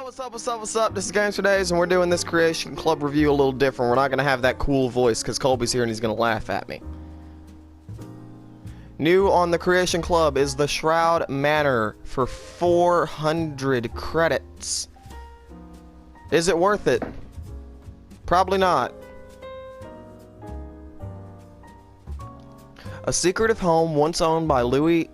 What's up? This is Games for Days, and we're doing this Creation Club review a little different. We're not going to have that cool voice, because Colby's here and he's going to laugh at me. New on the Creation Club is the Shroud Manor for 400 credits. Is it worth it? Probably not. A secretive home once owned by Louis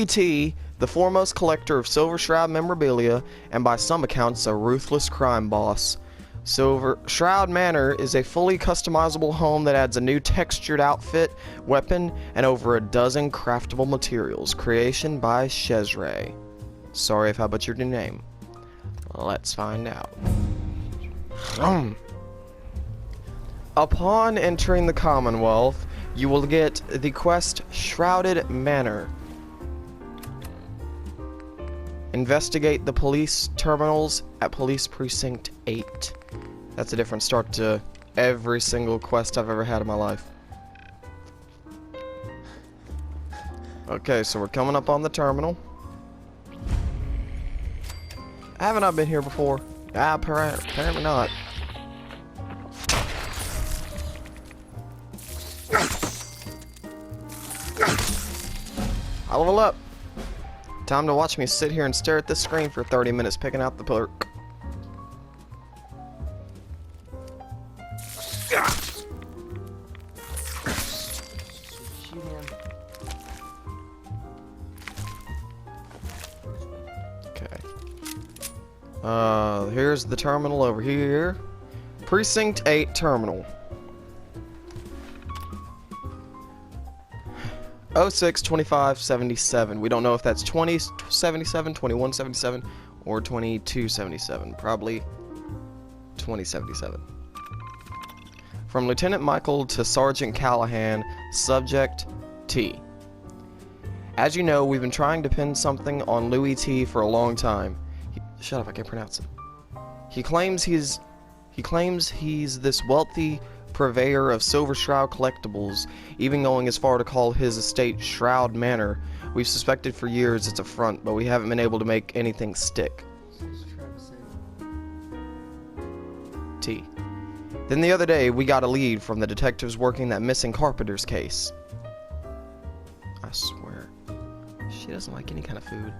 T., the foremost collector of Silver Shroud memorabilia, and by some accounts a ruthless crime boss. Shroud Manor is a fully customizable home that adds a new textured outfit, weapon, and over a dozen craftable materials. Creation by Shezray. Sorry if I butchered your name. Let's find out. Upon entering the Commonwealth, you will get the quest Shrouded Manor. Investigate the police terminals at Police Precinct 8. That's a different start to every single quest I've ever had in my life. Okay, so we're coming up on the terminal. Haven't I been here before? Apparently not. I level up. Time to watch me sit here and stare at this screen for 30 minutes picking out the perk. Okay. Here's the terminal over here. Precinct 8 terminal. 062577. We don't know if that's 2077, 2177, or 2277. Probably 2077. From Lieutenant Michael to Sergeant Callahan, subject T. As you know, we've been trying to pin something on Louis T for a long time. Shut up, I can't pronounce it. He claims he's this wealthy purveyor of Silver Shroud collectibles, even going as far to call his estate Shroud Manor. We've suspected for years it's a front, but we haven't been able to make anything stick. T. Then the other day, we got a lead from the detectives working that missing carpenter's case. I swear, she doesn't like any kind of food.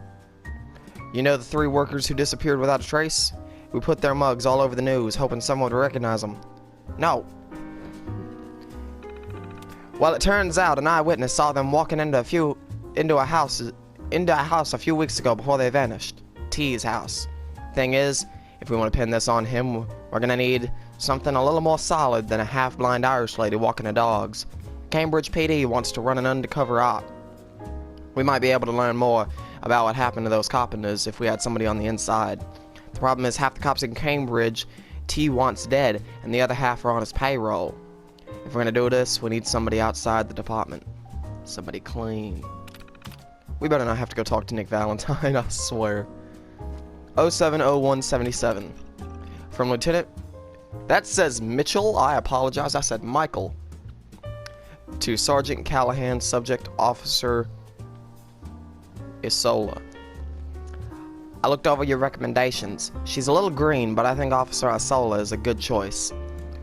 You know the 3 workers who disappeared without a trace? We put their mugs all over the news, hoping someone would recognize them. No. Well, it turns out an eyewitness saw them walking into a house a few weeks ago before they vanished. T's house. Thing is, if we want to pin this on him, we're gonna need something a little more solid than a half-blind Irish lady walking the dogs. Cambridge PD wants to run an undercover op. We might be able to learn more about what happened to those carpenters if we had somebody on the inside. The problem is half the cops in Cambridge T wants dead, and the other half are on his payroll. If we're gonna do this, we need somebody outside the department. Somebody clean. We better not have to go talk to Nick Valentine, I swear. 070177. From Lieutenant... That says Mitchell. I apologize. I said Michael. To Sergeant Callahan, subject Officer Isola. I looked over your recommendations. She's a little green, but I think Officer Isola is a good choice.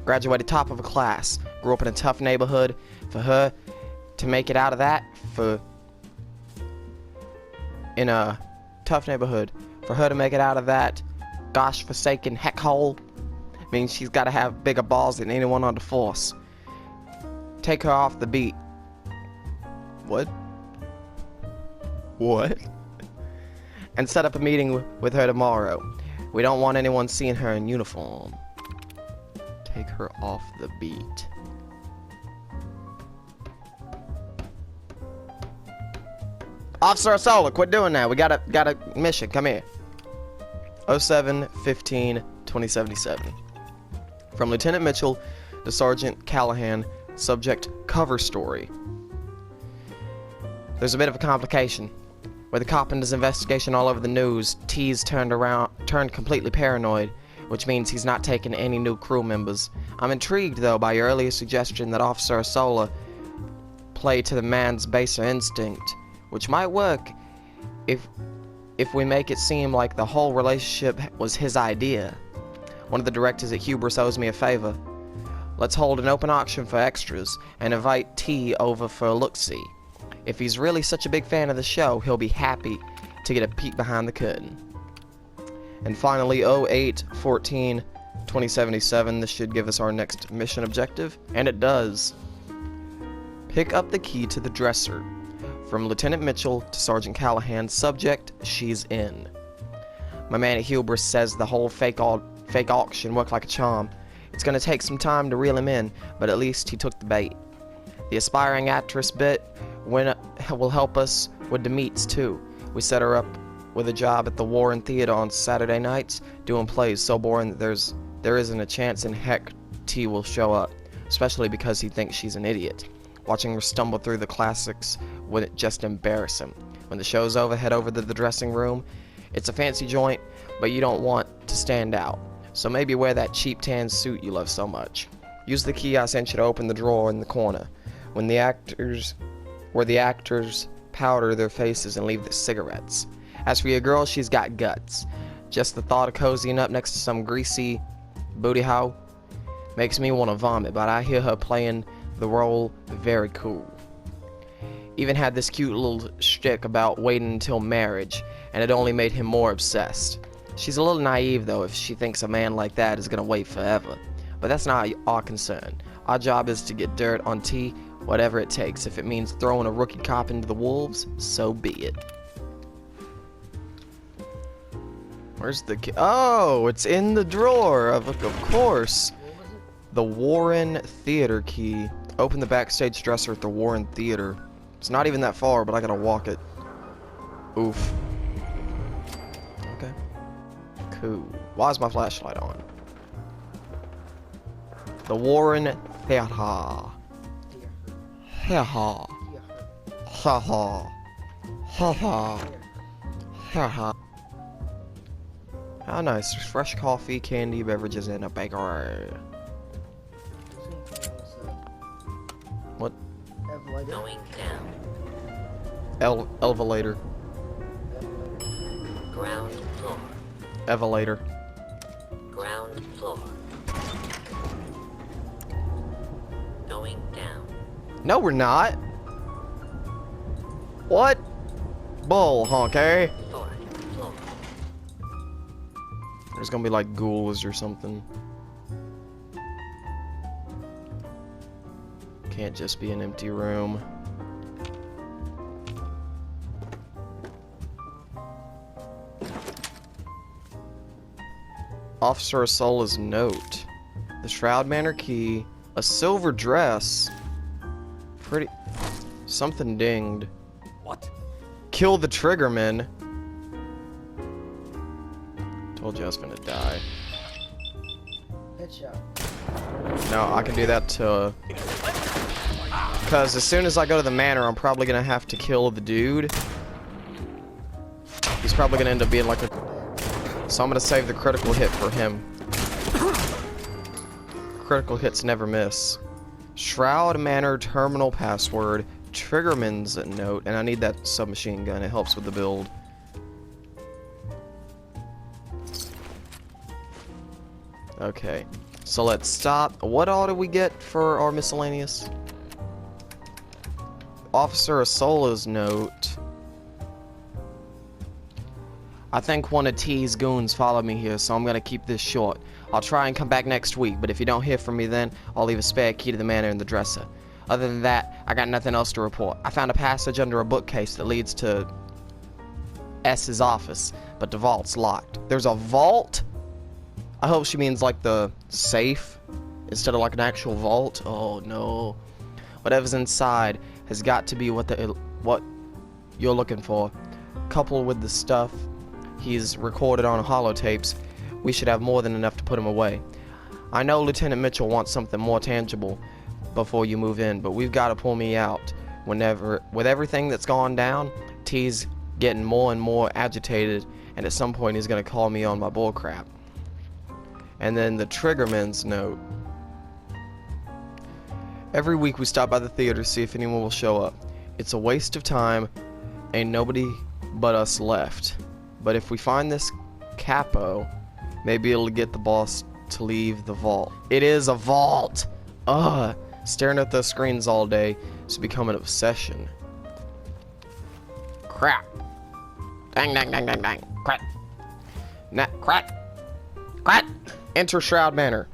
Graduated top of a class. Grew up in a tough neighborhood. For her to make it out of that, in a tough neighborhood, for her to make it out of that gosh-forsaken heck hole, means she's got to have bigger balls than anyone on the force. Take her off the beat. What? What? And set up a meeting with her tomorrow. We don't want anyone seeing her in uniform. Take her off the beat. Officer Sola, quit doing that. We got a mission. Come here. 07-15-2077. From Lieutenant Mitchell to Sergeant Callahan, subject cover story. There's a bit of a complication. With the carpenter's investigation all over the news, T's turned completely paranoid, which means he's not taking any new crew members. I'm intrigued, though, by your earlier suggestion that Officer Sola play to the man's baser instinct, which might work if if we make it seem like the whole relationship was his idea. One of the directors at Hubris owes me a favor. Let's hold an open auction for extras and invite T over for a look-see. If he's really such a big fan of the show, he'll be happy to get a peek behind the curtain. And finally, 08-14-2077, this should give us our next mission objective, and it does. Pick up the key to the dresser. From Lieutenant Mitchell to Sergeant Callahan, subject, she's in. My man at Hubris says the whole fake auction worked like a charm. It's gonna take some time to reel him in, but at least he took the bait. The aspiring actress bit will help us with the meets too. We set her up with a job at the Warren Theater on Saturday nights, doing plays so boring that there isn't a chance in heck T will show up, especially because he thinks she's an idiot. Watching her stumble through the classics wouldn't just embarrass him. When the show's over, head over to the dressing room. It's a fancy joint, but you don't want to stand out. So maybe wear that cheap tan suit you love so much. Use the key I sent you to open the drawer in the corner. Where the actors powder their faces and leave their cigarettes. As for your girl, she's got guts. Just the thought of cozying up next to some greasy booty hoe makes me want to vomit, but I hear her playing the role very cool. Even had this cute little shtick about waiting until marriage, and it only made him more obsessed. She's a little naive though if she thinks a man like that is gonna wait forever. But that's not our concern. Our job is to get dirt on T, whatever it takes. If it means throwing a rookie cop into the wolves, so be it. Where's the key? Oh, it's in the drawer, of course. The Warren Theater key. Open the backstage dresser at the Warren Theater. It's not even that far, but I gotta walk it. Oof. Okay. Cool. Why is my flashlight on? The Warren Theater. Ha ha. Ha ha. Ha ha. Ha ha. How nice. Fresh coffee, candy, beverages, and a bakery. What? Going down. Elevator. Ground floor. Elevator. Ground floor. Going down. No, we're not. What? Bull, honky. Floor. Floor. There's gonna be like ghouls or something. Can't just be an empty room. Officer Asola's note. The Shroud Manor key. A silver dress. Pretty. Something dinged. What? Kill the triggerman. Told you I was gonna die. Headshot. No, I can do that to... Because as soon as I go to the manor, I'm probably gonna have to kill the dude. He's probably gonna end up being like a... So I'm gonna save the critical hit for him. Critical hits never miss. Shroud Manor terminal password. Triggerman's note. And I need that submachine gun. It helps with the build. Okay. So let's stop. What all do we get for our miscellaneous? Officer Asola's note. I think one of T's goons followed me here, so I'm gonna keep this short. I'll try and come back next week, but if you don't hear from me then, I'll leave a spare key to the manor in the dresser. Other than that, I got nothing else to report. I found a passage under a bookcase that leads to S's office, but the vault's locked. There's a vault? I hope she means like the safe instead of like an actual vault. Oh no. Whatever's inside has got to be what you're looking for. Coupled with the stuff he's recorded on holotapes, we should have more than enough to put him away. I know Lieutenant Mitchell wants something more tangible before you move in, but we've got to pull me out. With everything that's gone down, T's getting more and more agitated, and at some point he's gonna call me on my bullcrap. And then the triggerman's note. Every week we stop by the theater to see if anyone will show up. It's a waste of time. Ain't nobody but us left. But if we find this capo, maybe it'll get the boss to leave the vault. It is a vault! Ugh! Staring at those screens all day has become an obsession. Crap. Dang, dang, dang, dang, dang. Crap. Crap. Crap. Enter Shroud Manor.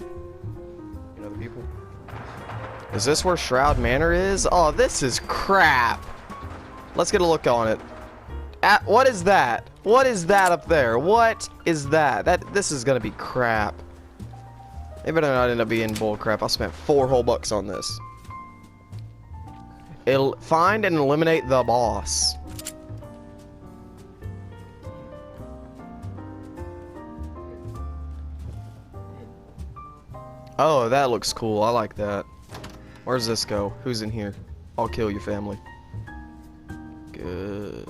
You know the people? Is this where Shroud Manor is? Oh, this is crap. Let's get a look on it. What is that? What is that up there? What is that? This is gonna be crap. It better not end up being bull crap. I spent $4 whole bucks on this. It'll find and eliminate the boss. Oh, that looks cool. I like that. Where's this go? Who's in here? I'll kill your family. Good.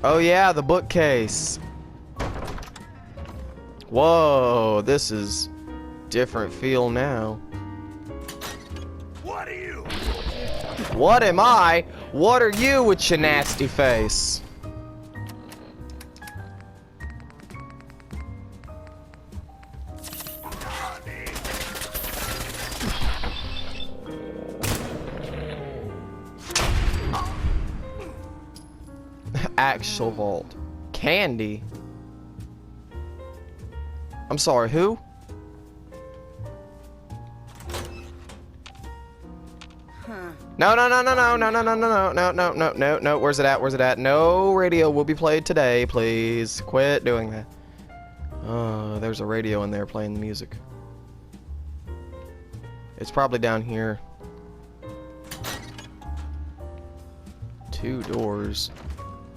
Oh yeah, the bookcase. Whoa, this is different feel now. What are you? What am I? What are you with your nasty face? Actual vault. Candy? I'm sorry, who? No, no, no, no, no, no, no, no, no, no, no, no, no, no, no. Where's it at? Where's it at? No radio will be played today, please. Quit doing that. Oh, there's a radio in there playing the music. It's probably down here. 2 doors.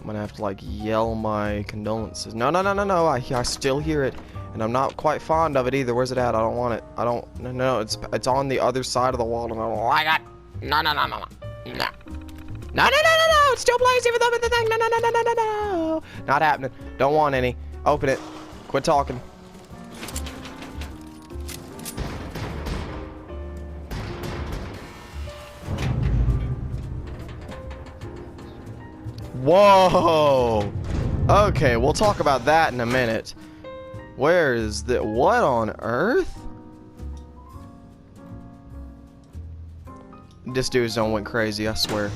I'm gonna have to like yell my condolences. No, no, no, no, no. I still hear it, and I'm not quite fond of it either. Where's it at? I don't want it. I don't. No, no. It's on the other side of the wall, and I don't like it. No, no, no, no, no, no, no, no, no, no, no. It still plays even though the thing. No, no, no, no, no, no, no. Not happening. Don't want any. Open it. Quit talking. Whoa! Okay, we'll talk about that in a minute. Where is the... What on earth? This dude's done went crazy, I swear.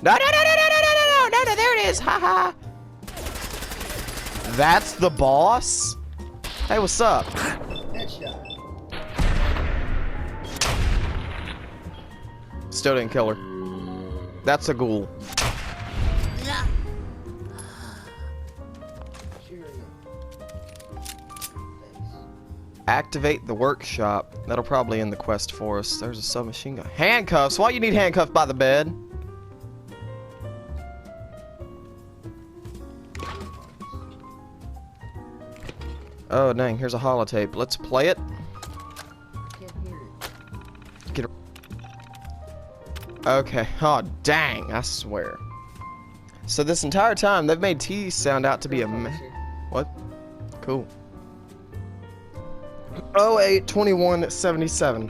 No, no, no, no, no, no, no, no, no, no, there it is! Haha! That's the boss? Hey, what's up? Still didn't kill her. That's a ghoul. Activate the workshop. That'll probably end the quest for us. There's a submachine gun. Handcuffs? Why you need handcuffs by the bed? Oh dang, here's a holotape. Let's play it. Get it. Okay. Oh dang, I swear. So this entire time they've made T sound out to be a what? Cool. 08/21/77.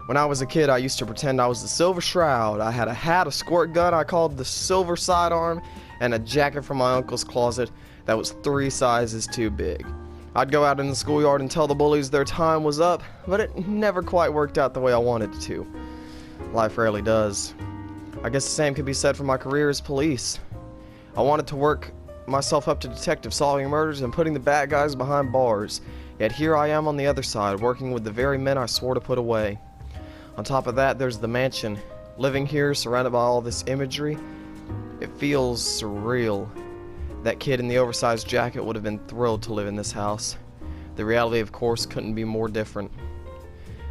When I was a kid, I used to pretend I was the Silver Shroud. I had a hat, a squirt gun I called the Silver Sidearm, and a jacket from my uncle's closet that was 3 sizes too big. I'd go out in the schoolyard and tell the bullies their time was up, but it never quite worked out the way I wanted it to. Life rarely does. I guess the same could be said for my career as police. I wanted to work myself up to detective solving murders and putting the bad guys behind bars. Yet here I am on the other side, working with the very men I swore to put away. On top of that, there's the mansion. Living here, surrounded by all this imagery, it feels surreal. That kid in the oversized jacket would have been thrilled to live in this house. The reality, of course, couldn't be more different.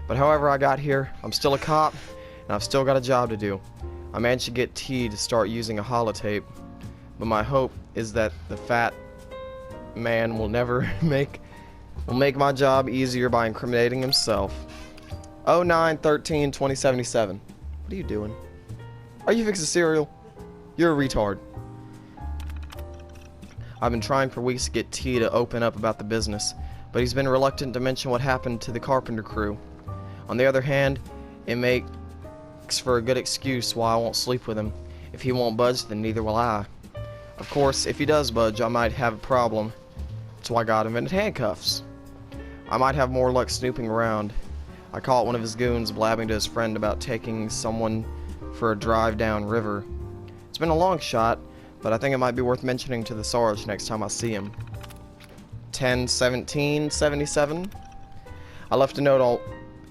But however I got here, I'm still a cop, and I've still got a job to do. I managed to get T to start using a holotape, but my hope is that the fat man will never make my job easier by incriminating himself. 09/13/2077. What are you doing? Are you fixing cereal? You're a retard. I've been trying for weeks to get T to open up about the business, but he's been reluctant to mention what happened to the carpenter crew. On the other hand, it makes for a good excuse why I won't sleep with him. If he won't budge, then neither will I. Of course, if he does budge, I might have a problem. So I got him in handcuffs. I might have more luck snooping around. I caught one of his goons blabbing to his friend about taking someone for a drive down river. It's been a long shot, but I think it might be worth mentioning to the Sarge next time I see him. 10/17/77. I left a note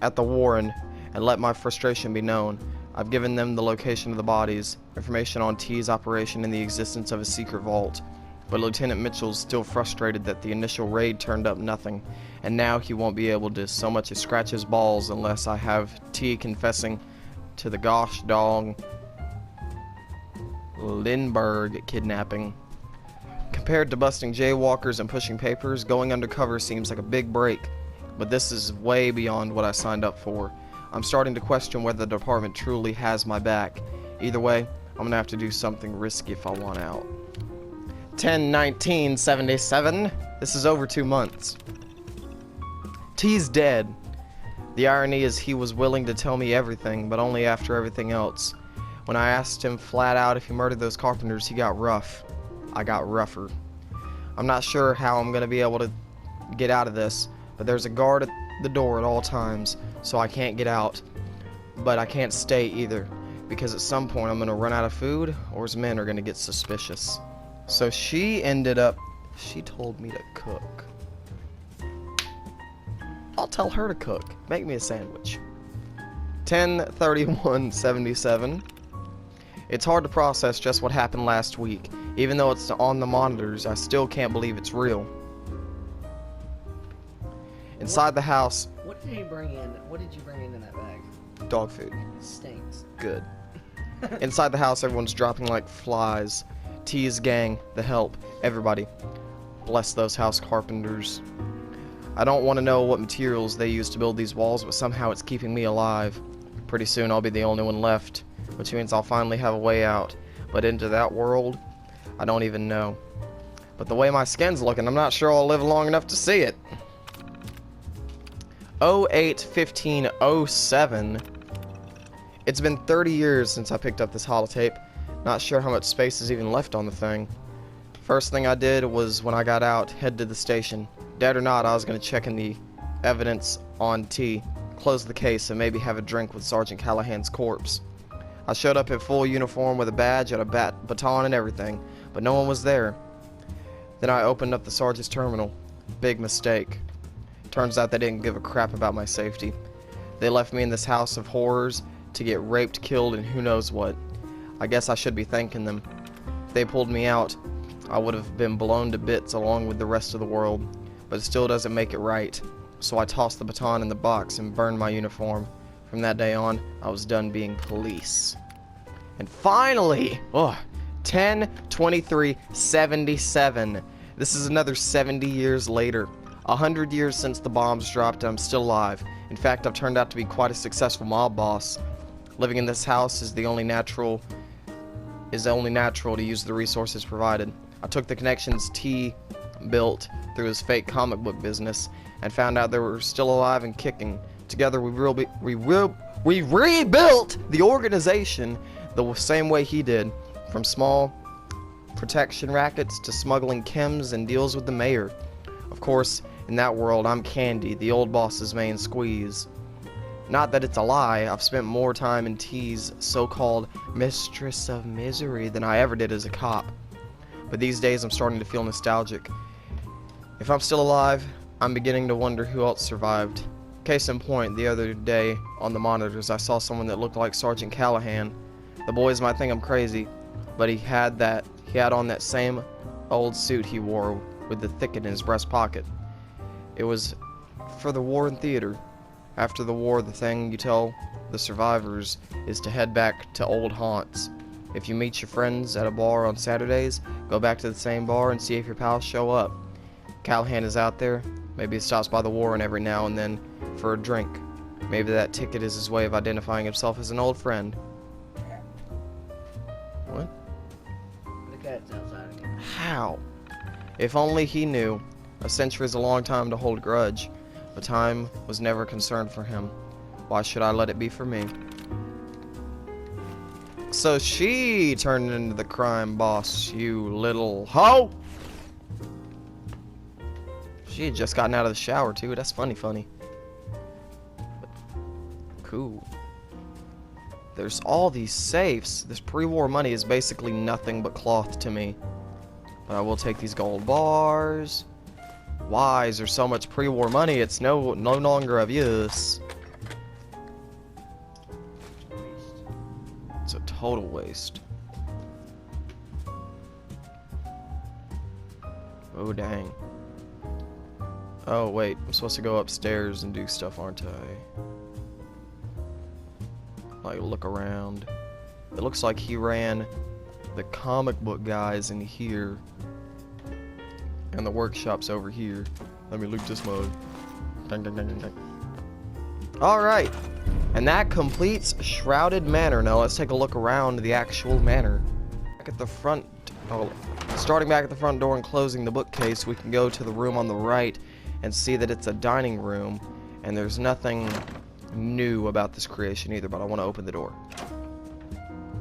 at the Warren and let my frustration be known. I've given them the location of the bodies, information on T's operation, and the existence of a secret vault. But Lieutenant Mitchell's still frustrated that the initial raid turned up nothing, and now he won't be able to so much as scratch his balls unless I have T confessing to the gosh dog Lindbergh kidnapping. Compared to busting jaywalkers and pushing papers, going undercover seems like a big break, but this is way beyond what I signed up for. I'm starting to question whether the department truly has my back. Either way, I'm gonna have to do something risky if I want out. 10/19/77. This is over 2 months. T's dead. The irony is he was willing to tell me everything, but only after everything else. When I asked him flat out if he murdered those carpenters, he got rough. I got rougher. I'm not sure how I'm gonna be able to get out of this, but there's a guard at the door at all times, so I can't get out. But I can't stay either, because at some point I'm gonna run out of food, or his men are gonna get suspicious. So she told me to cook. I'll tell her to cook. Make me a sandwich. 10/31/77. It's hard to process just what happened last week. Even though it's on the monitors, I still can't believe it's real. Inside the house... What did you bring in that bag? Dog food. It stinks. Good. Inside the house, everyone's dropping like flies. T's gang, the help, everybody. Bless those house carpenters. I don't want to know what materials they use to build these walls, but somehow it's keeping me alive. Pretty soon I'll be the only one left, which means I'll finally have a way out. But into that world, I don't even know. But the way my skin's looking, I'm not sure I'll live long enough to see it. 08/15/07. It's been 30 years since I picked up this holotape. Not sure how much space is even left on the thing. First thing I did was, when I got out, head to the station. Dead or not, I was going to check in the evidence on T, close the case, and maybe have a drink with Sergeant Callahan's corpse. I showed up in full uniform with a badge and a baton and everything, but no one was there. Then I opened up the sergeant's terminal. Big mistake. Turns out they didn't give a crap about my safety. They left me in this house of horrors to get raped, killed, and who knows what. I guess I should be thanking them. If they pulled me out, I would have been blown to bits along with the rest of the world, but it still doesn't make it right. So I tossed the baton in the box and burned my uniform. From that day on, I was done being police. And finally, 10/23/77. This is another 70 years later. 100 years since the bombs dropped, and I'm still alive. In fact, I've turned out to be quite a successful mob boss. Living in this house is only natural to use the resources provided. I took the connections T built through his fake comic book business and found out they were still alive and kicking. Together we rebuilt the organization the same way he did, from small protection rackets to smuggling chems and deals with the mayor. Of course, in that world, I'm Candy, the old boss's main squeeze. Not that it's a lie, I've spent more time in T's so-called mistress of misery than I ever did as a cop. But these days I'm starting to feel nostalgic. If I'm still alive, I'm beginning to wonder who else survived. Case in point, the other day on the monitors I saw someone that looked like Sergeant Callahan. The boys might think I'm crazy, but he had on that same old suit he wore with the thicket in his breast pocket. It was for the war in theater. After the war, the thing you tell the survivors is to head back to old haunts. If you meet your friends at a bar on Saturdays, go back to the same bar and see if your pals show up. Callahan is out there. Maybe he stops by the Warren every now and then for a drink. Maybe that ticket is his way of identifying himself as an old friend. What? The cat's outside again. How? If only he knew. A century is a long time to hold a grudge, but time was never a concern for him. Why should I let it be for me? so she turned into the crime boss, you little hoe. She had just gotten out of the shower, too. That's funny. But cool. There's all these safes. This pre-war money is basically nothing but cloth to me. But I will take these gold bars. Why is there so much pre-war money? It's no longer of use. It's a total waste. Oh, dang. Oh, wait. I'm supposed to go upstairs and do stuff, aren't I? Like, look around. It looks like he ran the comic book guys in here. And the workshop's over here. Let me loot this mug. Dang, dang, dang, dang, dang. Alright. And that completes Shrouded Manor. Now let's take a look around the actual manor. Back at the front... Oh, starting back at the front door and closing the bookcase, we can go to the room on the right and see that it's a dining room. And there's nothing new about this creation either, but I want to open the door.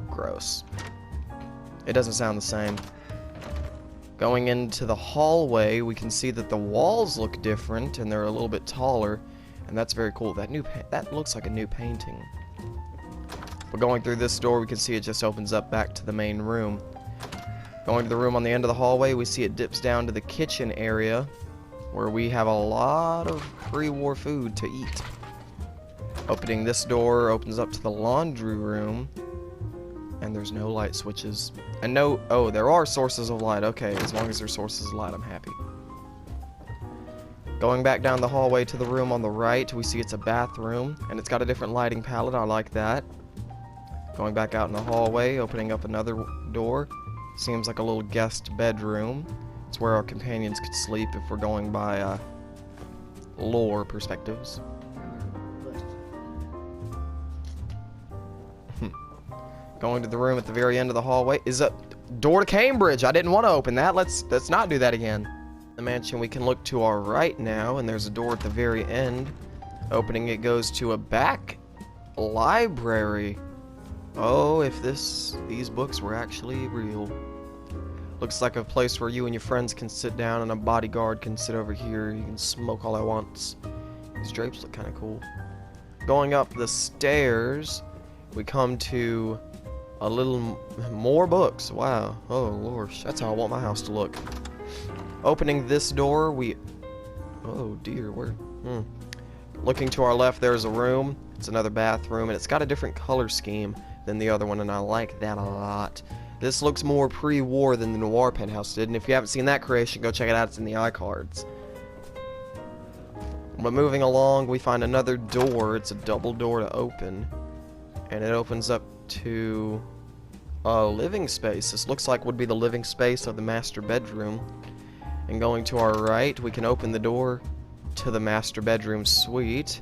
Gross. It doesn't sound the same. Going into the hallway, we can see that the walls look different and they're a little bit taller, and that's very cool. That looks like a new painting. But going through this door, we can see it just opens up back to the main room. Going to the room on the end of the hallway, we see it dips down to the kitchen area, where we have a lot of pre-war food to eat. Opening this door opens up to the laundry room. And there's no light switches. And no... Oh, there are sources of light. Okay, as long as there's sources of light, I'm happy. Going back down the hallway to the room on the right, we see it's a bathroom. And it's got a different lighting palette. I like that. Going back out in the hallway, opening up another door. Seems like a little guest bedroom. It's where our companions could sleep if we're going by lore perspectives. Going to the room at the very end of the hallway is a door to Cambridge. I didn't want to open that. Let's not do that again. The mansion, we can look to our right now, and there's a door at the very end. Opening it goes to a back library. Oh, if these books were actually real. Looks like a place where you and your friends can sit down and a bodyguard can sit over here. You can smoke all at once. These drapes look kind of cool. Going up the stairs, we come to a little more books. Wow. Oh, Lord. That's how I want my house to look. Opening this door, oh, dear. Where? Looking to our left, there's a room. It's another bathroom, and it's got a different color scheme than the other one, and I like that a lot. This looks more pre-war than the Noir penthouse did, and if you haven't seen that creation, go check it out. It's in the iCards. But moving along, we find another door. It's a double door to open, and it opens up to a living space. This looks like would be the living space of the master bedroom. And going to our right, we can open the door to the master bedroom suite.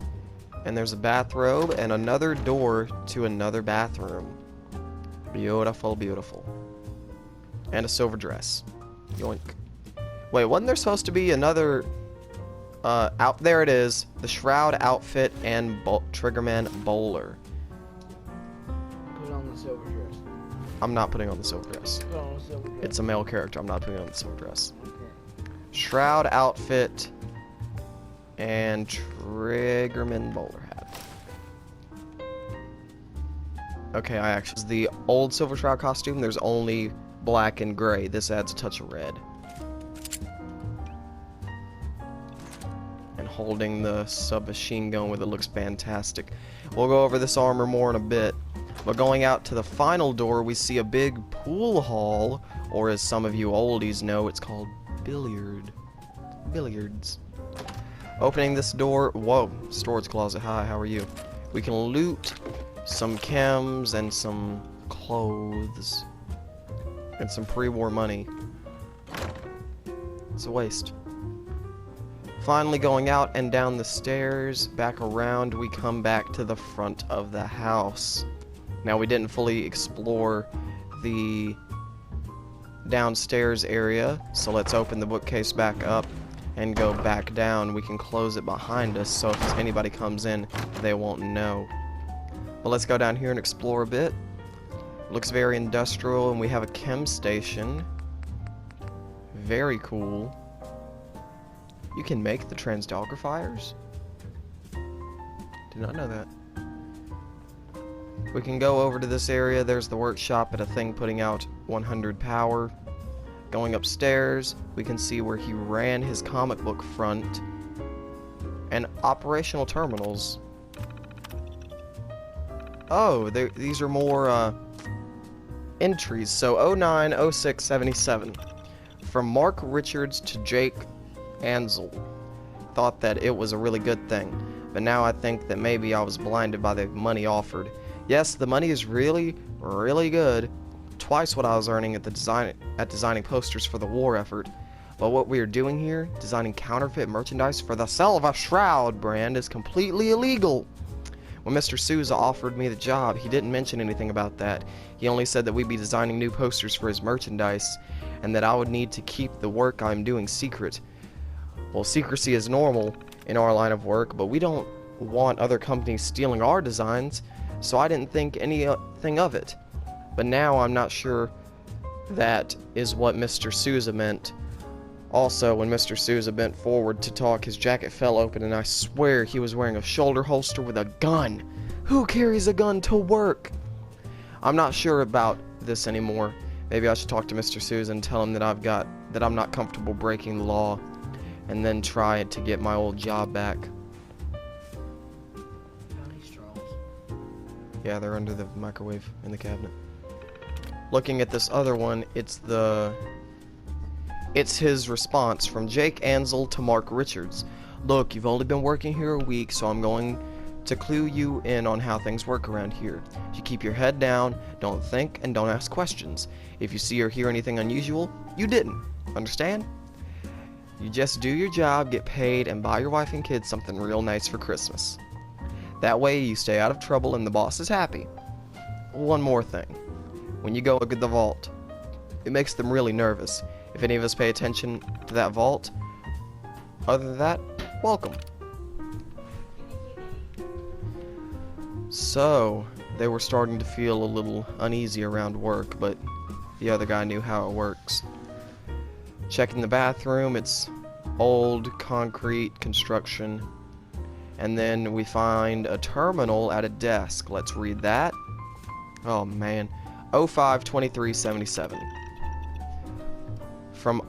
And there's a bathrobe and another door to another bathroom. Beautiful, beautiful. And a silver dress. Yoink. Wait, wasn't there supposed to be another... out there it is. The Shroud outfit and Triggerman bowler. Put on the silver dress. I'm not putting on the silver dress. Put on the silver dress. It's a male character. I'm not putting on the silver dress. Okay. Shroud outfit and Triggerman bowler hat. Okay, I actually... The old Silver Shroud costume, there's only black and gray. This adds a touch of red. And holding the submachine gun with it looks fantastic. We'll go over this armor more in a bit. But going out to the final door, we see a big pool hall, or as some of you oldies know, it's called billiards. Opening this door, whoa, storage closet, hi, how are you? We can loot some chems and some clothes and some pre-war money. It's a waste. Finally going out and down the stairs, back around, we come back to the front of the house. Now we didn't fully explore the downstairs area, so let's open the bookcase back up and go back down. We can close it behind us, so if anybody comes in, they won't know. But let's go down here and explore a bit. Looks very industrial, and we have a chem station. Very cool. You can make the transdogrifiers? Did not know that. We can go over to this area. There's the workshop at a thing putting out 100 power. Going upstairs, we can see where he ran his comic book front. And operational terminals. Oh, these are more entries. So 09, 06, 77. From Mark Richards to Jake Ansel. Thought that it was a really good thing. But now I think that maybe I was blinded by the money offered. Yes, the money is really, really good. Twice what I was earning at designing posters for the war effort. But what we are doing here, designing counterfeit merchandise for the sale of a Shroud brand, is completely illegal. When Mr. Souza offered me the job, he didn't mention anything about that. He only said that we'd be designing new posters for his merchandise, and that I would need to keep the work I'm doing secret. Well, secrecy is normal in our line of work, but we don't want other companies stealing our designs, so I didn't think anything of it. But now I'm not sure that is what Mr. Souza meant. Also, when Mr. Souza bent forward to talk, his jacket fell open, and I swear he was wearing a shoulder holster with a gun. Who carries a gun to work? I'm not sure about this anymore. Maybe I should talk to Mr. Souza and tell him that I'm not comfortable breaking the law, and then try to get my old job back. County straws. Yeah, they're under the microwave in the cabinet. Looking at this other one, it's his response from Jake Ansel to Mark Richards. Look, you've only been working here a week, so I'm going to clue you in on how things work around here. You keep your head down, don't think, and don't ask questions. If you see or hear anything unusual, you didn't. Understand? You just do your job, get paid, and buy your wife and kids something real nice for Christmas. That way you stay out of trouble and the boss is happy. One more thing. When you go look at the vault, it makes them really nervous. If any of us pay attention to that vault, other than that, welcome. So, they were starting to feel a little uneasy around work, but the other guy knew how it works. Checking the bathroom, it's old concrete construction. And then we find a terminal at a desk. Let's read that. Oh man. 05-23-77. From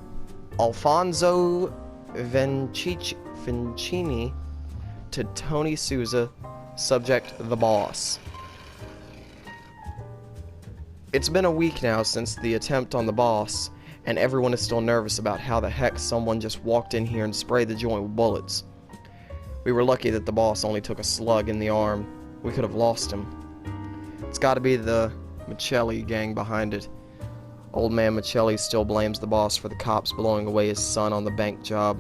Alfonso Vincini to Tony Souza, subject the boss. It's been a week now since the attempt on the boss, and everyone is still nervous about how the heck someone just walked in here and sprayed the joint with bullets. We were lucky that the boss only took a slug in the arm. We could have lost him. It's gotta be the Michelli gang behind it. Old man Michelli still blames the boss for the cops blowing away his son on the bank job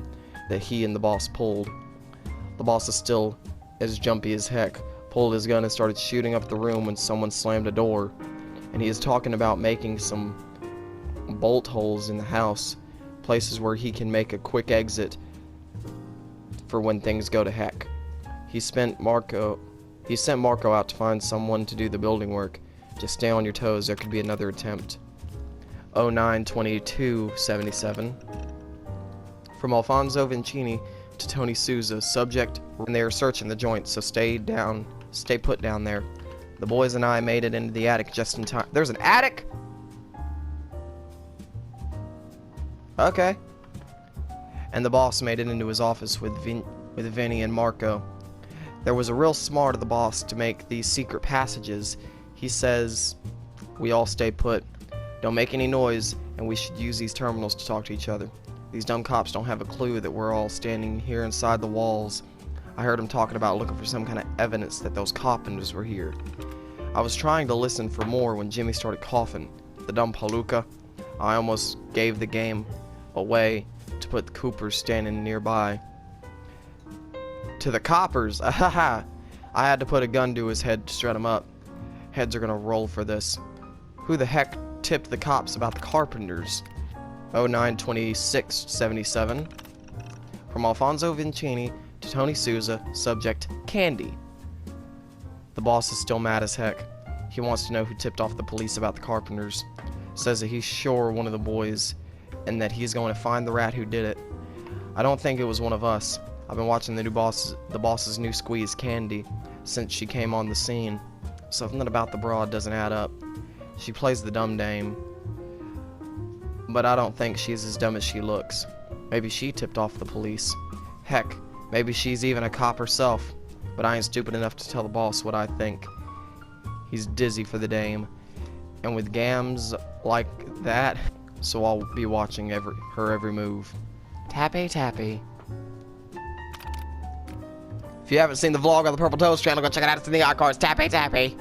that he and the boss pulled. The boss is still as jumpy as heck, pulled his gun and started shooting up the room when someone slammed a door. And he is talking about making some bolt holes in the house, places where he can make a quick exit for when things go to heck. He sent Marco out to find someone to do the building work. Just stay on your toes, there could be another attempt. 09-22-77. From Alfonso Vincini to Tony Souza, subject, and they are searching the joint, so stay put down there. The boys and I made it into the attic just in time. There's an attic? Okay. And the boss made it into his office with Vinny and Marco. There was a real smart of the boss to make these secret passages. He says, we all stay put. Don't make any noise, and we should use these terminals to talk to each other. These dumb cops don't have a clue that we're all standing here inside the walls. I heard him talking about looking for some kind of evidence that those carpenters were here. I was trying to listen for more when Jimmy started coughing. The dumb palooka. I almost gave the game away to put the Coopers standing nearby. To the coppers! Ahaha! I had to put a gun to his head to shut him up. Heads are gonna roll for this. Who the heck tipped the cops about the carpenters? 09-26-77. From Alfonso Vincini to Tony Souza, subject, candy. The boss is still mad as heck. He wants to know who tipped off the police about the Carpenters. Says that he's sure one of the boys, and that he's going to find the rat who did it. I don't think it was one of us. I've been watching the boss's new squeeze, Candy, since she came on the scene. Something about the broad doesn't add up. She plays the dumb dame, but I don't think she's as dumb as she looks. Maybe she tipped off the police. Heck, maybe she's even a cop herself, but I ain't stupid enough to tell the boss what I think. He's dizzy for the dame, and with gams like that, so I'll be watching her every move. Tappy tappy. If you haven't seen the vlog on the Purple Toast channel, go check it out. It's in the iCards. Tappy tappy.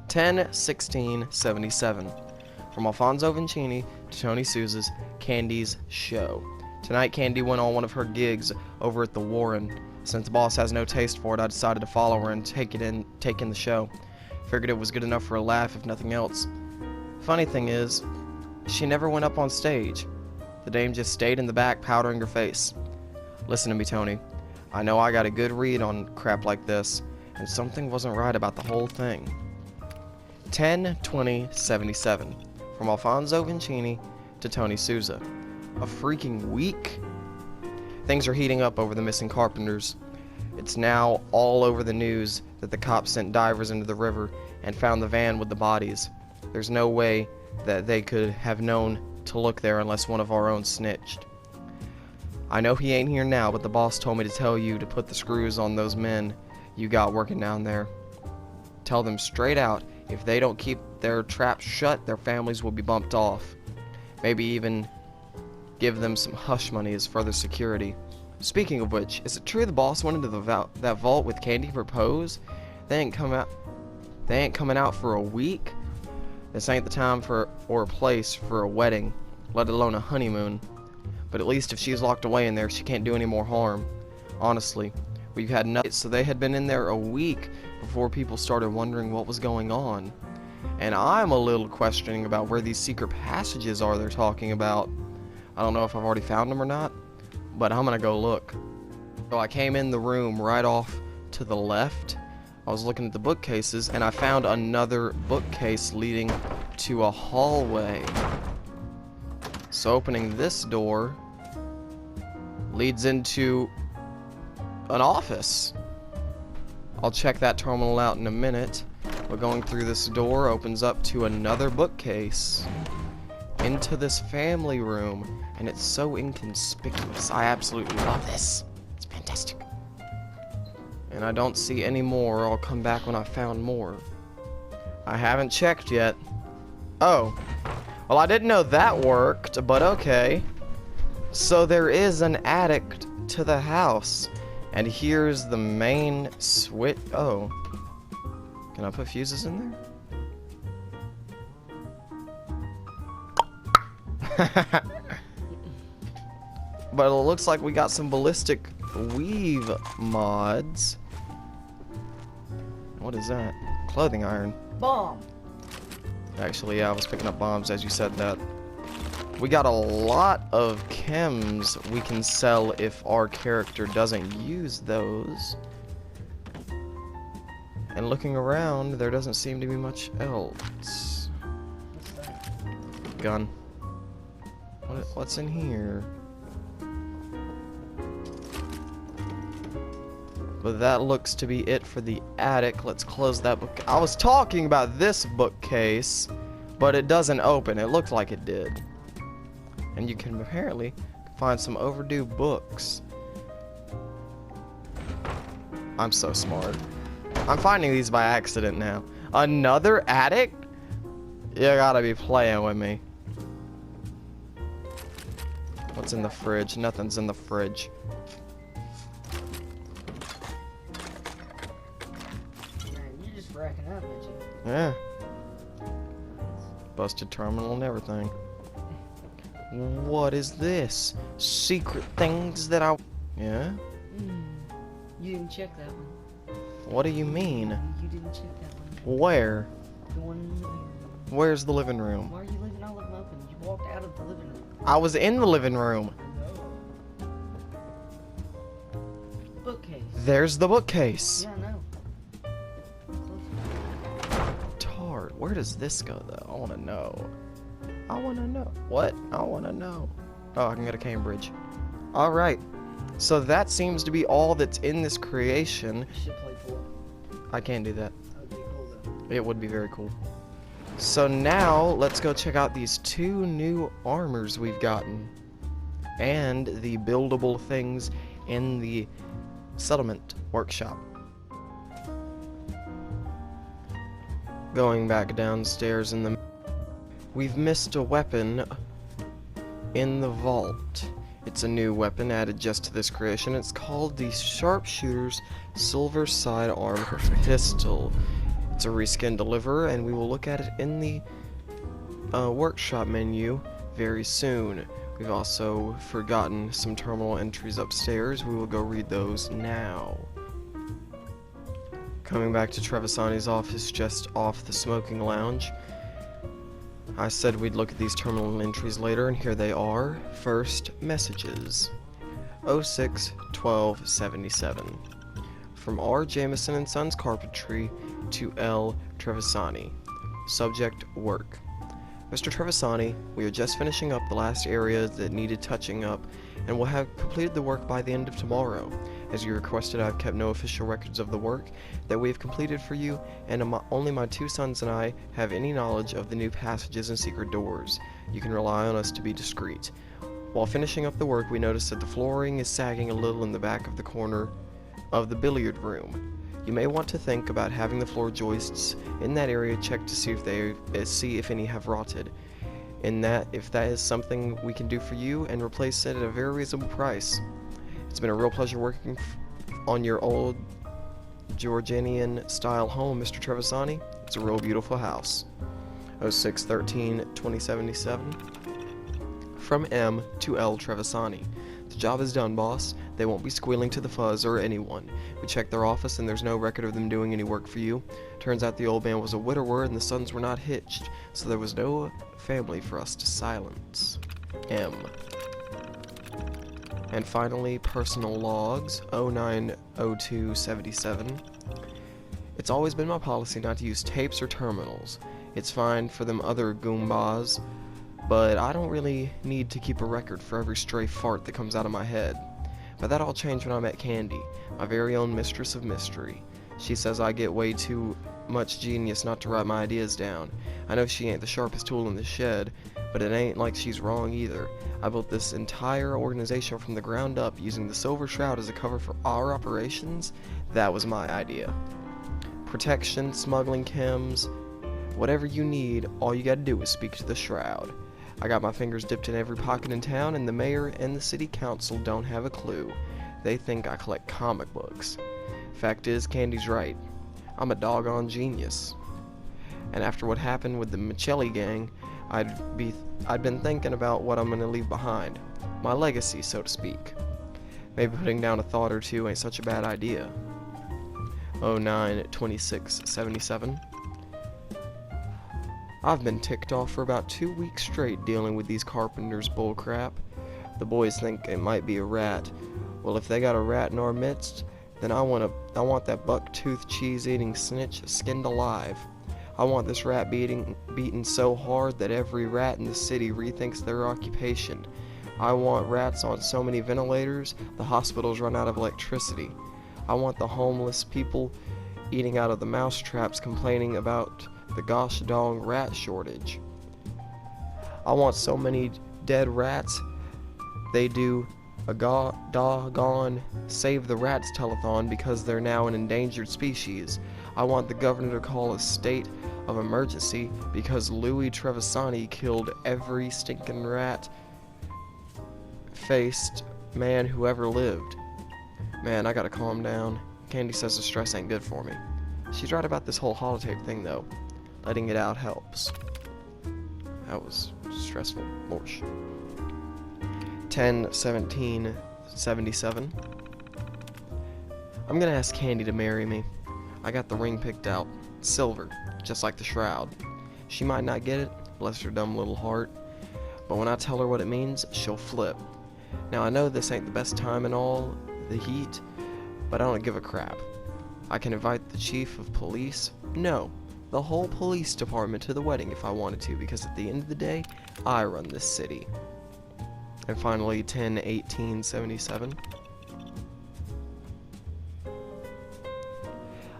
10/16/77. From Alfonso Vincini to Tony Souza's Candy's show. Tonight, Candy went on one of her gigs over at the Warren. Since the boss has no taste for it, I decided to follow her and take in the show. Figured it was good enough for a laugh, if nothing else. Funny thing is, she never went up on stage. The dame just stayed in the back, powdering her face. Listen to me, Tony. I know I got a good read on crap like this, and something wasn't right about the whole thing. 10/20/77. From Alfonso Vincini to Tony Souza. A freaking week? Things are heating up over the missing Carpenters. It's now all over the news that the cops sent divers into the river and found the van with the bodies. There's no way that they could have known to look there unless one of our own snitched. I know he ain't here now, but the boss told me to tell you to put the screws on those men you got working down there. Tell them straight out, if they don't keep their traps shut, their families will be bumped off. Maybe even give them some hush money as further security. Speaking of which, is it true the boss went into that vault with Candy to propose? They ain't coming out for a week? This ain't the time or a place for a wedding, let alone a honeymoon. But at least if she's locked away in there, she can't do any more harm. Honestly, we've had nothing, so they had been in there a week before people started wondering what was going on. And I'm a little questioning about where these secret passages are they're talking about. I don't know if I've already found them or not, but I'm gonna go look. So I came in the room right off to the left. I was looking at the bookcases, and I found another bookcase leading to a hallway. So opening this door leads into an office. I'll check that terminal out in a minute, but going through this door opens up to another bookcase into this family room, and it's so inconspicuous. I absolutely love this. It's fantastic. And I don't see any more. I'll come back when I found more. I haven't checked yet. Oh. Well, I didn't know that worked, but okay. So there is an attic to the house. And here's the main switch. Oh. Can I put fuses in there? But it looks like we got some ballistic weave mods. What is that? Clothing iron. Bomb. Actually, yeah, I was picking up bombs as you said that. We got a lot of chems we can sell if our character doesn't use those. And looking around, there doesn't seem to be much else. What's that? Gun. What's in here? But that looks to be it for the attic. Let's close that book. I was talking about this bookcase, but it doesn't open. It looked like it did. And you can apparently find some overdue books. I'm so smart. I'm finding these by accident now. Another attic? You gotta be playing with me. What's in the fridge? Nothing's in the fridge. Racking up, aren't you? Yeah. Busted terminal and everything. What is this? Secret things that I... Yeah? You didn't check that one. What do you mean? You didn't check that one. Where? The one in the living room. Where's the living room? Why are you leaving all of them open? You walked out of the living room. I was in the living room. No. Bookcase. There's the bookcase. Yeah, I know. Close. Where does this go, though? I want to know. I want to know. What? I want to know. Oh, I can go to Cambridge. Alright. So that seems to be all that's in this creation. You should play 4. I can't do that. That would be cool though. It would be very cool. So now, let's go check out these 2 new armors we've gotten. And the buildable things in the settlement workshop. Going back downstairs in the... We've missed a weapon in the vault. It's a new weapon added just to this creation. It's called the Sharpshooter's Silver Sidearm Pistol. It's a reskin deliver, and we will look at it in the workshop menu very soon. We've also forgotten some terminal entries upstairs. We will go read those now. Coming back to Trevisani's office just off the smoking lounge. I said we'd look at these terminal entries later, and here they are. First, messages. 06-12-77. From R. Jameson and Sons Carpentry to L. Trevisani. Subject, work. Mr. Trevisani, we are just finishing up the last areas that needed touching up, and will have completed the work by the end of tomorrow. As you requested, I have kept no official records of the work that we have completed for you, and only my 2 sons and I have any knowledge of the new passages and secret doors. You can rely on us to be discreet. While finishing up the work, we noticed that the flooring is sagging a little in the back of the corner of the billiard room. You may want to think about having the floor joists in that area checked to see if any have rotted. If that is something we can do for you, and replace it at a very reasonable price. It's been a real pleasure working on your old Georgian-style home, Mr. Trevisani. It's a real beautiful house. 06-13-2077. From M to L. Trevisani. The job is done, boss. They won't be squealing to the fuzz or anyone. We checked their office, and there's no record of them doing any work for you. Turns out the old man was a widower, and the sons were not hitched, so there was no family for us to silence. M. And finally, personal logs, 09-02-77. It's always been my policy not to use tapes or terminals. It's fine for them other goombas, but I don't really need to keep a record for every stray fart that comes out of my head. But that all changed when I met Candy, my very own mistress of mystery. She says I get way too much genius not to write my ideas down. I know she ain't the sharpest tool in the shed, but it ain't like she's wrong either. I built this entire organization from the ground up using the Silver Shroud as a cover for our operations. That was my idea. Protection, smuggling chems, whatever you need, all you gotta do is speak to the Shroud. I got my fingers dipped in every pocket in town, and the mayor and the city council don't have a clue. They think I collect comic books. Fact is, Candy's right. I'm a doggone genius. And after what happened with the Michelli gang, I'd been thinking about what I'm gonna leave behind. My legacy, so to speak. Maybe putting down a thought or two ain't such a bad idea. 09-26-77. I've been ticked off for about 2 weeks straight dealing with these carpenters bullcrap. The boys think it might be a rat. Well, if they got a rat in our midst, then I want that buck-toothed cheese-eating snitch skinned alive. I want this rat beaten so hard that every rat in the city rethinks their occupation. I want rats on so many ventilators, the hospitals run out of electricity. I want the homeless people eating out of the mouse traps complaining about the gosh dang rat shortage. I want so many dead rats, they do a doggone Save the Rats telethon because they're now an endangered species. I want the governor to call a state of emergency because Louis Trevisani killed every stinking rat-faced man who ever lived. Man, I gotta calm down. Candy says the stress ain't good for me. She's right about this whole holotape thing, though. Letting it out helps. That was stressful. Lorsh. 10-17-77. I'm gonna ask Candy to marry me. I got the ring picked out. Silver, just like the Shroud. She might not get it, bless her dumb little heart, but when I tell her what it means, she'll flip. Now I know this ain't the best time in all the heat, but I don't give a crap. I can invite the chief of police. No, the whole police department to the wedding if I wanted to, because at the end of the day, I run this city. And finally, 10/18/77.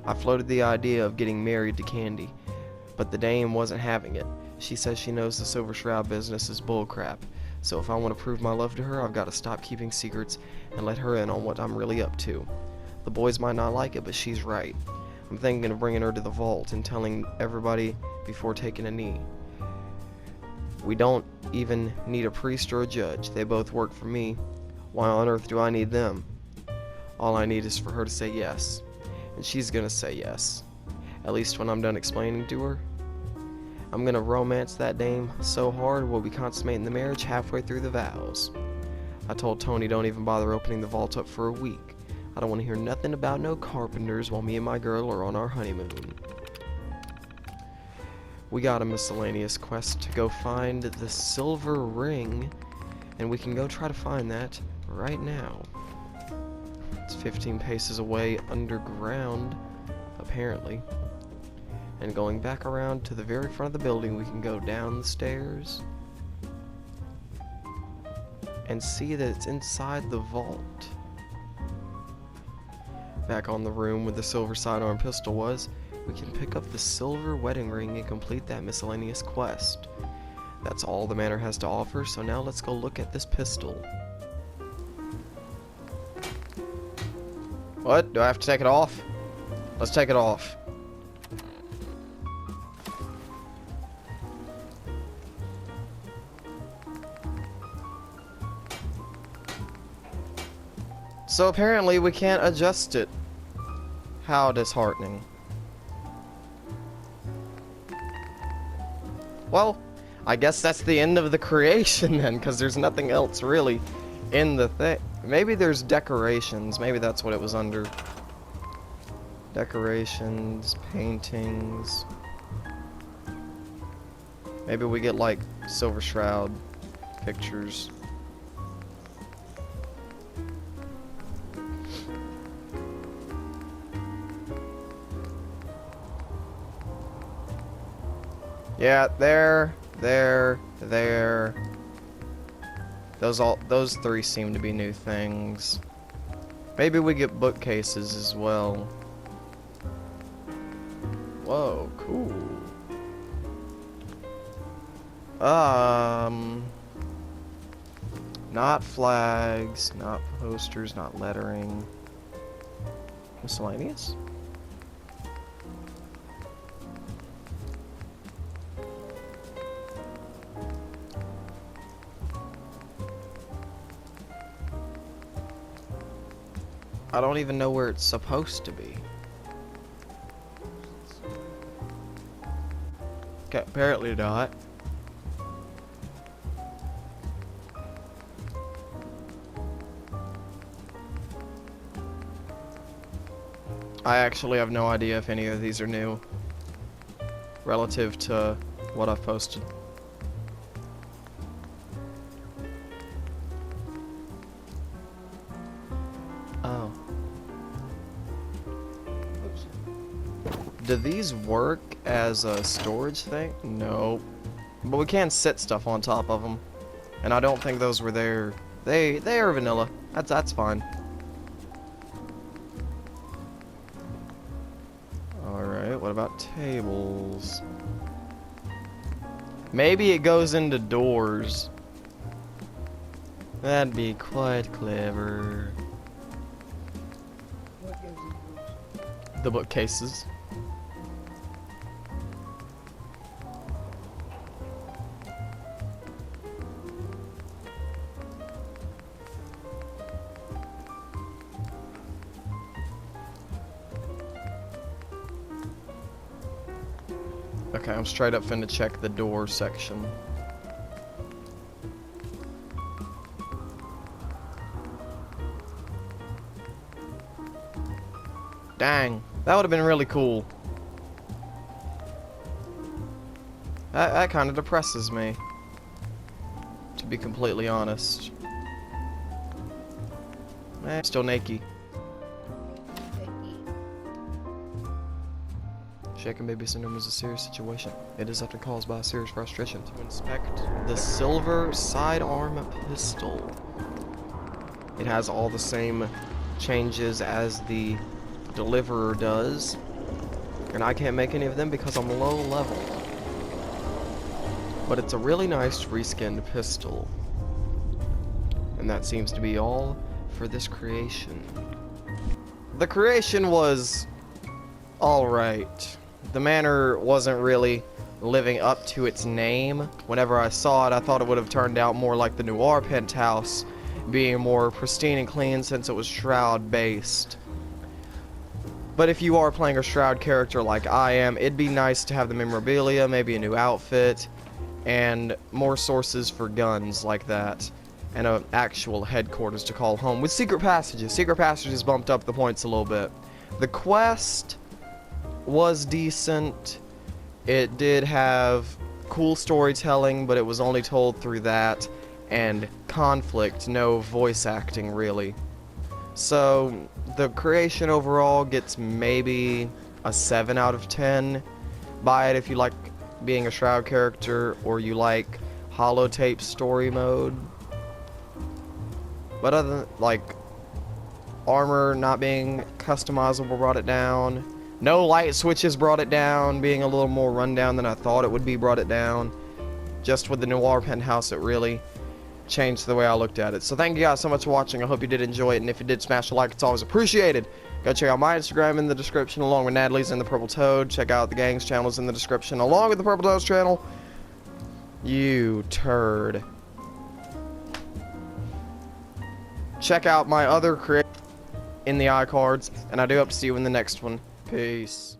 I floated the idea of getting married to Candy, but the dame wasn't having it. She says she knows the Silver Shroud business is bullcrap, so if I want to prove my love to her, I've got to stop keeping secrets and let her in on what I'm really up to. The boys might not like it, but she's right. I'm thinking of bringing her to the vault and telling everybody before taking a knee. We don't even need a priest or a judge. They both work for me. Why on earth do I need them? All I need is for her to say yes. And she's gonna say yes. At least when I'm done explaining to her. I'm gonna romance that dame so hard we'll be consummating the marriage halfway through the vows. I told Tony don't even bother opening the vault up for a week. I don't want to hear nothing about no carpenters while me and my girl are on our honeymoon. We got a miscellaneous quest to go find the silver ring, and we can go try to find that right now. It's 15 paces away underground, apparently. And going back around to the very front of the building, we can go down the stairs and see that it's inside the vault. Back on the room where the silver sidearm pistol was, we can pick up the silver wedding ring and complete that miscellaneous quest. That's all the manor has to offer, so now let's go look at this pistol. What? Do I have to take it off? Let's take it off. So apparently we can't adjust it. How disheartening. Well, I guess that's the end of the creation then, because there's nothing else really in the thing. Maybe there's decorations. Maybe that's what it was under. Decorations, paintings. Maybe we get like Silver Shroud pictures. Yeah, there. Those three seem to be new things. Maybe we get bookcases as well. Whoa, cool. Not flags, not posters, not lettering. Miscellaneous? I don't even know where it's supposed to be. Okay, apparently not. I actually have no idea if any of these are new relative to what I've posted. Oh. Do these work as a storage thing? No. But we can set stuff on top of them. And I don't think those were there. They are vanilla. That's fine. Alright, what about tables? Maybe it goes into doors. That'd be quite clever. What goes in yours? The bookcases. Okay, I'm straight up finna check the door section. Dang, that would have been really cool. That kind of depresses me, to be completely honest. Still naked. Shaken baby syndrome is a serious situation. It is often caused by serious frustration. To inspect the silver sidearm pistol. It has all the same changes as the deliverer does. And I can't make any of them because I'm low level. But it's a really nice reskinned pistol. And that seems to be all for this creation. The creation was alright. The manor wasn't really living up to its name. Whenever I saw it, I thought it would have turned out more like the Noir penthouse, being more pristine and clean since it was Shroud based. But if you are playing a Shroud character like I am, it'd be nice to have the memorabilia, maybe a new outfit, and more sources for guns like that, and an actual headquarters to call home, with secret passages. Secret passages bumped up the points a little bit. The quest was decent. It did have cool storytelling, but it was only told through that, and conflict, no voice acting really. So the creation overall gets maybe a 7 out of 10. Buy it if you like being a Shroud character, or you like holotape story mode. But other than, like, armor not being customizable brought it down. No light switches brought it down, being a little more rundown than I thought it would be brought it down. Just with the Noir penthouse, it really changed the way I looked at it. So thank you guys so much for watching. I hope you did enjoy it, and if you did, smash a like. It's always appreciated. Go check out my Instagram in the description, along with Natalie's and the Purple Toad. Check out the gang's channels in the description, along with the Purple Toad's channel. You turd. Check out my other create in the iCards, and I do hope to see you in the next one. Peace.